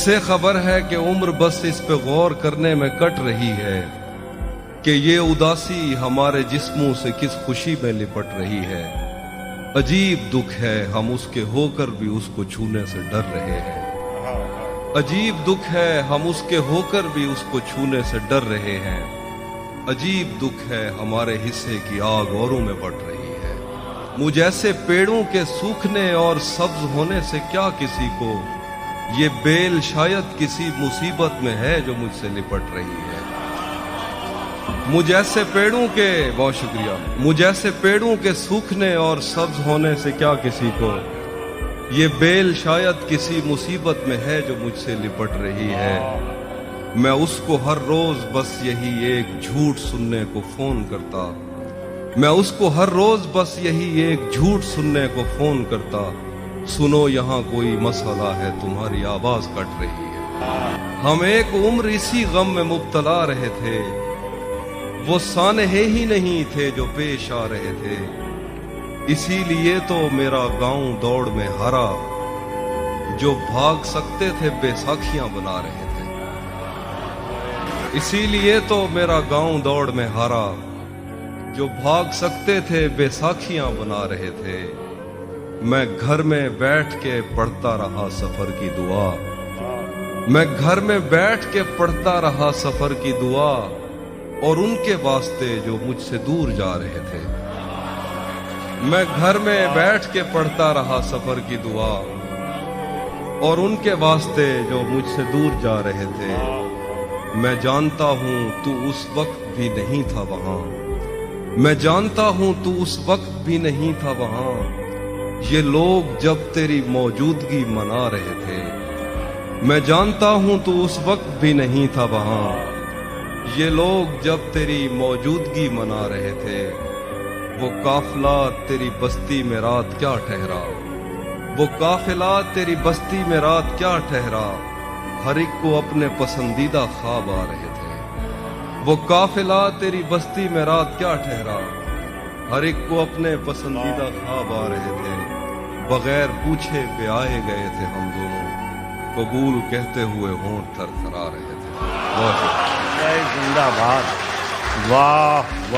کسے خبر ہے کہ عمر بس اس پہ غور کرنے میں کٹ رہی ہے کہ یہ اداسی ہمارے جسموں سے کس خوشی میں لپٹ رہی ہے۔ عجیب دکھ ہے ہم اس کے ہو کر بھی اس کو چھونے سے ڈر رہے ہیں۔ عجیب دکھ ہے ہم اس کے ہو کر بھی اس کو چھونے سے ڈر رہے ہیں۔ عجیب دکھ ہے ہمارے حصے کی آگ اوروں میں بٹ رہی ہے۔ مجھ ایسے پیڑوں کے سوکھنے اور سبز ہونے سے کیا کسی کو، یہ بیل شاید کسی مصیبت میں ہے جو مجھ سے لپٹ رہی ہے۔ مجھ ایسے پیڑوں کے بہت شکریہ مجھ ایسے پیڑوں کے سوکھنے اور سبز ہونے سے کیا کسی کو، یہ بیل شاید کسی مصیبت میں ہے جو مجھ سے لپٹ رہی ہے۔ میں اس کو ہر روز بس یہی ایک جھوٹ سننے کو فون کرتا، میں اس کو ہر روز بس یہی ایک جھوٹ سننے کو فون کرتا، سنو یہاں کوئی مسئلہ ہے تمہاری آواز کٹ رہی ہے۔ ہم ایک عمر اسی غم میں مبتلا رہے تھے، وہ سانحے ہی نہیں تھے جو پیش آ رہے تھے، اسی لیے تو میرا گاؤں دوڑ میں ہارا، جو بھاگ سکتے تھے بے ساکھیاں بنا رہے تھے۔ اسی لیے تو میرا گاؤں دوڑ میں ہارا، جو بھاگ سکتے تھے بے ساکھیاں بنا رہے تھے۔ میں گھر میں بیٹھ کے پڑھتا رہا سفر کی دعا، میں گھر میں بیٹھ کے پڑھتا رہا سفر کی دعا، اور ان کے واسطے جو مجھ سے دور جا رہے تھے۔ میں گھر میں بیٹھ کے پڑھتا رہا سفر کی دعا، اور ان کے واسطے جو مجھ سے دور جا رہے تھے۔ میں جانتا ہوں تو اس وقت بھی نہیں تھا وہاں، میں جانتا ہوں تو اس وقت بھی نہیں تھا وہاں، یہ لوگ جب تیری موجودگی منا رہے تھے۔ میں جانتا ہوں تو اس وقت بھی نہیں تھا وہاں، یہ لوگ جب تیری موجودگی منا رہے تھے۔ وہ قافلہ تیری بستی میں رات کیا ٹھہرا، وہ قافلہ تیری بستی میں رات کیا ٹھہرا، ہر ایک کو اپنے پسندیدہ خواب آ رہے تھے۔ وہ قافلہ تیری بستی میں رات کیا ٹھہرا، ہر ایک کو اپنے پسندیدہ خواب آ رہے تھے۔ بغیر پوچھے پہ آئے گئے تھے ہم دونوں، قبول کہتے ہوئے ہونٹ تھرتھرا رہے تھے۔ زندہ باد، واہ واہ۔